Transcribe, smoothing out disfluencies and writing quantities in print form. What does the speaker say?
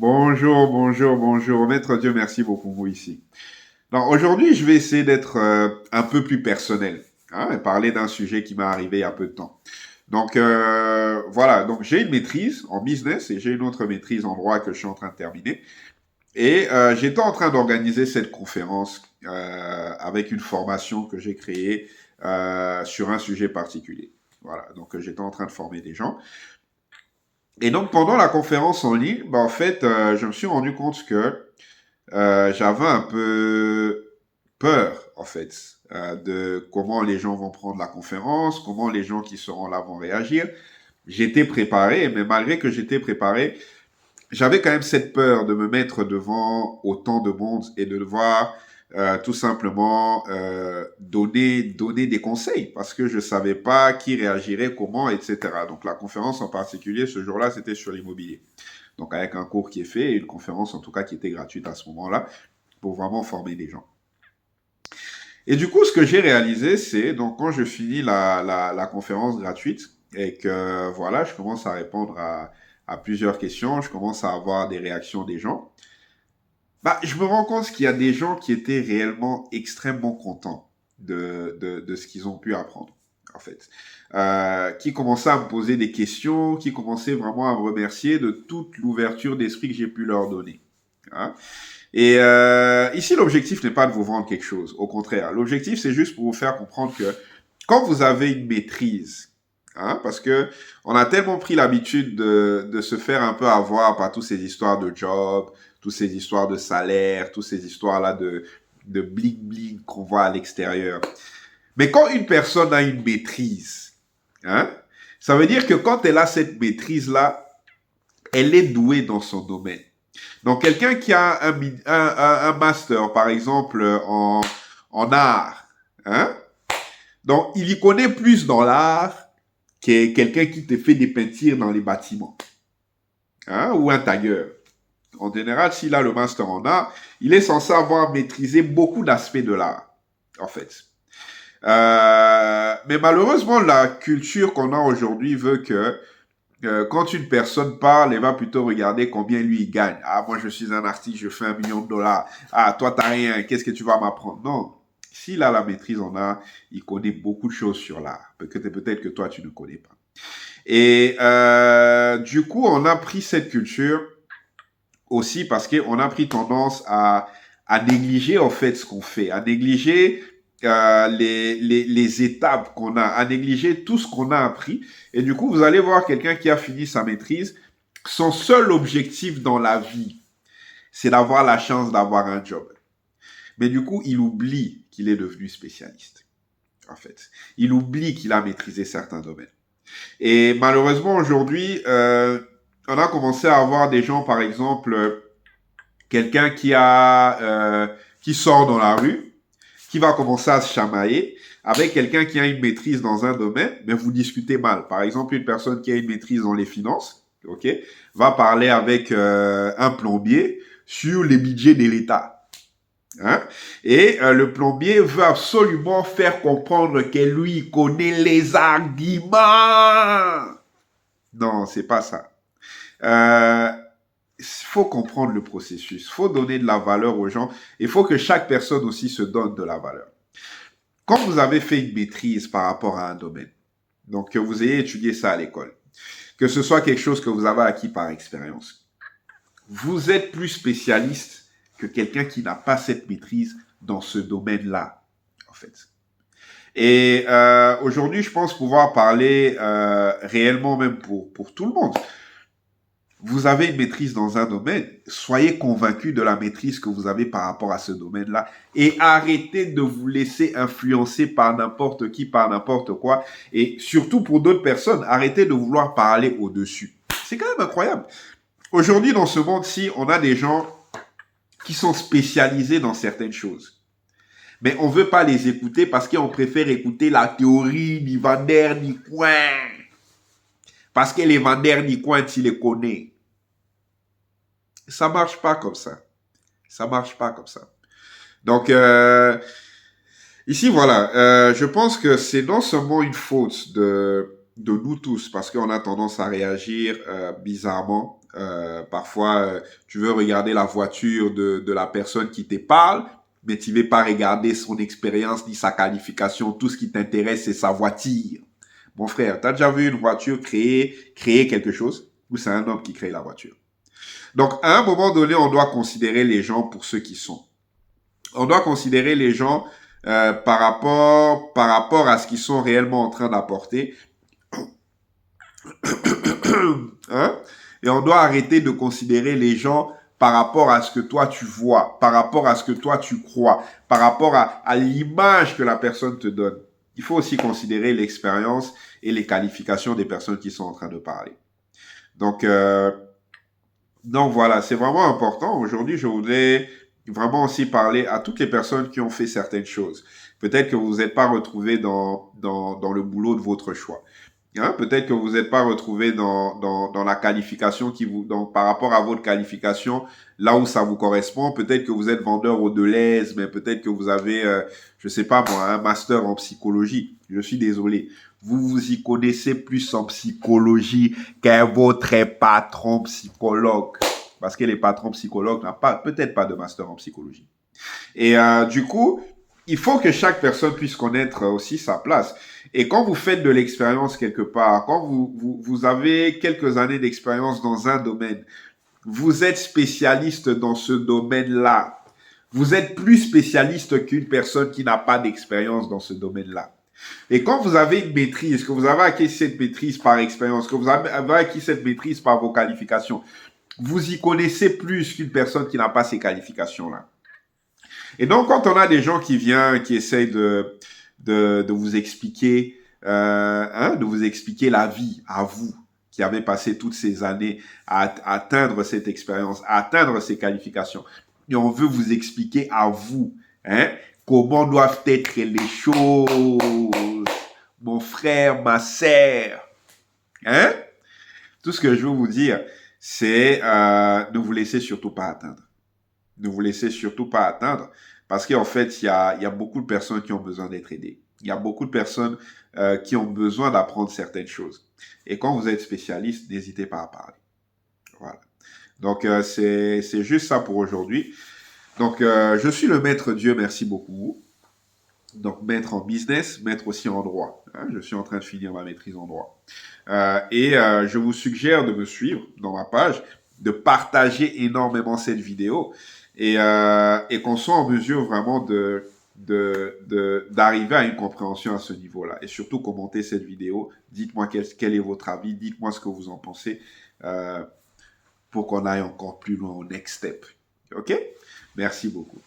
Bonjour, bonjour, bonjour. Maître Dieu, merci beaucoup vous ici. Donc aujourd'hui, je vais essayer d'être un peu plus personnel, hein, et parler d'un sujet qui m'est arrivé il y a peu de temps. Donc voilà, donc j'ai une maîtrise en business et j'ai une autre maîtrise en droit que je suis en train de terminer. Et j'étais en train d'organiser cette conférence avec une formation que j'ai créée sur un sujet particulier. Voilà, donc j'étais en train de former des gens. Et donc pendant la conférence en ligne, bah, en fait, je me suis rendu compte que j'avais un peu peur, en fait, de comment les gens vont prendre la conférence, comment les gens qui seront là vont réagir. J'étais préparé, mais malgré que j'étais préparé, j'avais quand même cette peur de me mettre devant autant de monde et de devoir tout simplement donner des conseils parce que je savais pas qui réagirait, comment, etc. Donc la conférence en particulier, ce jour-là, c'était sur l'immobilier. Donc avec un cours qui est fait et une conférence en tout cas qui était gratuite à ce moment-là pour vraiment former des gens. Et du coup, ce que j'ai réalisé, c'est donc quand je finis la conférence gratuite et que voilà, je commence à répondre à plusieurs questions, je commence à avoir des réactions des gens, bah, je me rends compte qu'il y a des gens qui étaient réellement extrêmement contents de ce qu'ils ont pu apprendre, en fait. Qui commençaient à me poser des questions, qui commençaient vraiment à me remercier de toute l'ouverture d'esprit que j'ai pu leur donner. Hein. Et ici, l'objectif n'est pas de vous vendre quelque chose. Au contraire, l'objectif, c'est juste pour vous faire comprendre que quand vous avez une maîtrise, hein, parce que on a tellement pris l'habitude de se faire un peu avoir par toutes ces histoires de job, toutes ces histoires de salaire, toutes ces histoires-là de bling-bling qu'on voit à l'extérieur. Mais quand une personne a une maîtrise, hein, ça veut dire que quand elle a cette maîtrise-là, elle est douée dans son domaine. Donc, quelqu'un qui a un master, par exemple, en art, hein, donc il y connaît plus dans l'art que quelqu'un qui te fait des peintures dans les bâtiments, hein, ou un tailleur. En général, s'il a le master en art, il est censé avoir maîtrisé beaucoup d'aspects de l'art, en fait. Mais malheureusement, la culture qu'on a aujourd'hui veut que quand une personne parle, elle va plutôt regarder combien lui il gagne. Ah, moi je suis un artiste, je fais 1 million de dollars. Ah, toi t'as rien, qu'est-ce que tu vas m'apprendre? Non. S'il a la maîtrise en art, il connaît beaucoup de choses sur l'art. Peut-être que toi tu ne connais pas. Et du coup, on a pris cette culture aussi parce qu'on a pris tendance à négliger en fait ce qu'on fait, à négliger les étapes qu'on a, à négliger tout ce qu'on a appris. Et du coup, vous allez voir quelqu'un qui a fini sa maîtrise, son seul objectif dans la vie, c'est d'avoir la chance d'avoir un job. Mais du coup, il oublie qu'il est devenu spécialiste, en fait. Il oublie qu'il a maîtrisé certains domaines. Et malheureusement, aujourd'hui, on a commencé à avoir des gens, par exemple, quelqu'un qui sort dans la rue, qui va commencer à se chamailler avec quelqu'un qui a une maîtrise dans un domaine, mais vous discutez mal. Par exemple, une personne qui a une maîtrise dans les finances, ok, va parler avec un plombier sur les budgets de l'État. Hein? Et le plombier veut absolument faire comprendre que lui connaît les arguments. Non, c'est pas ça. Euh, il faut comprendre le processus, il faut donner de la valeur aux gens, il faut que chaque personne aussi se donne de la valeur. Quand vous avez fait une maîtrise par rapport à un domaine, donc que vous ayez étudié ça à l'école, que ce soit quelque chose que vous avez acquis par expérience, vous êtes plus spécialiste que quelqu'un qui n'a pas cette maîtrise dans ce domaine-là, en fait. Et aujourd'hui, je pense pouvoir parler réellement même pour tout le monde. Vous avez une maîtrise dans un domaine, soyez convaincu de la maîtrise que vous avez par rapport à ce domaine-là et arrêtez de vous laisser influencer par n'importe qui, par n'importe quoi. Et surtout pour d'autres personnes, arrêtez de vouloir parler au-dessus. C'est quand même incroyable. Aujourd'hui, dans ce monde-ci, on a des gens qui sont spécialisés dans certaines choses. Mais on ne veut pas les écouter parce qu'on préfère écouter la théorie ni Vander ni Coin. Parce que les Vander ni Coin, tu les connais. Ça marche pas comme ça. Ça marche pas comme ça. Donc, ici, voilà, je pense que c'est non seulement une faute de nous tous, parce qu'on a tendance à réagir bizarrement Parfois, tu veux regarder la voiture de la personne qui te parle, mais tu ne veux pas regarder son expérience ni sa qualification. Tout ce qui t'intéresse, c'est sa voiture. Mon frère, tu as déjà vu une voiture créer quelque chose? Ou c'est un homme qui crée la voiture? Donc, à un moment donné, on doit considérer les gens pour ceux qui sont. On doit considérer les gens par rapport à ce qu'ils sont réellement en train d'apporter. Hein? Et on doit arrêter de considérer les gens par rapport à ce que toi tu vois, par rapport à ce que toi tu crois, par rapport à l'image que la personne te donne. Il faut aussi considérer l'expérience et les qualifications des personnes qui sont en train de parler. Donc, voilà, c'est vraiment important. Aujourd'hui, je voudrais vraiment aussi parler à toutes les personnes qui ont fait certaines choses. Peut-être que vous n'êtes pas retrouvés dans le boulot de votre choix. Hein, peut-être que vous n'êtes pas retrouvé dans la qualification par rapport à votre qualification, là où ça vous correspond. Peut-être que vous êtes vendeur au Deleuze, mais peut-être que vous avez, je sais pas moi, un master en psychologie. Je suis désolé. Vous vous y connaissez plus en psychologie qu'un votre patron psychologue. Parce que les patrons psychologues n'ont peut-être pas de master en psychologie. Et du coup, il faut que chaque personne puisse connaître aussi sa place. Et quand vous faites de l'expérience quelque part, quand vous avez quelques années d'expérience dans un domaine, vous êtes spécialiste dans ce domaine-là. Vous êtes plus spécialiste qu'une personne qui n'a pas d'expérience dans ce domaine-là. Et quand vous avez une maîtrise, que vous avez acquis cette maîtrise par expérience, que vous avez acquis cette maîtrise par vos qualifications, vous y connaissez plus qu'une personne qui n'a pas ces qualifications-là. Et donc, quand on a des gens qui viennent, qui essayent de vous expliquer, de vous expliquer la vie à vous, qui avez passé toutes ces années à atteindre cette expérience, à atteindre ces qualifications, et on veut vous expliquer à vous, comment doivent être les choses, mon frère, ma sœur, Tout ce que je veux vous dire, c'est ne vous laissez surtout pas atteindre. Ne vous laissez surtout pas atteindre parce qu'en fait, il y a beaucoup de personnes qui ont besoin d'être aidées. Il y a beaucoup de personnes qui ont besoin d'apprendre certaines choses. Et quand vous êtes spécialiste, n'hésitez pas à parler. Voilà. Donc, c'est juste ça pour aujourd'hui. Donc, je suis le maître Dieu, merci beaucoup. Donc, maître en business, maître aussi en droit. Je suis en train de finir ma maîtrise en droit. Je vous suggère de me suivre dans ma page, de partager énormément cette vidéo et qu'on soit en mesure vraiment d'arriver à une compréhension à ce niveau-là. Et surtout, commentez cette vidéo. Dites-moi quel est votre avis. Dites-moi ce que vous en pensez pour qu'on aille encore plus loin au next step. OK? Merci beaucoup.